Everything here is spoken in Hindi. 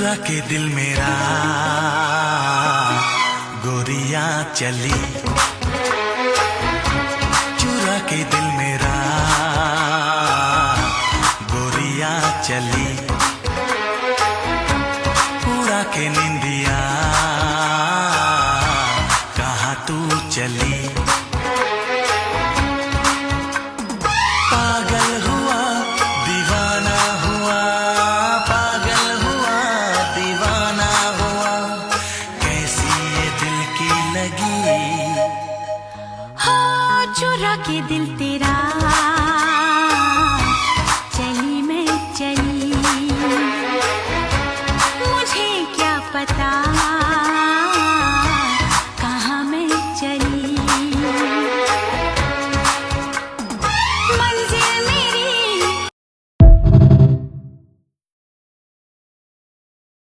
चुरा के दिल मेरा गोरियां चली, चुरा के दिल मेरा गोरियां चली, उड़ा के निंदिया कहाँ तू चली। पागल हुआ दीवाना हुआ, पागल हुआ दीवाना हुआ, कैसी ये दिल की लगी। हाँ चुरा के दिल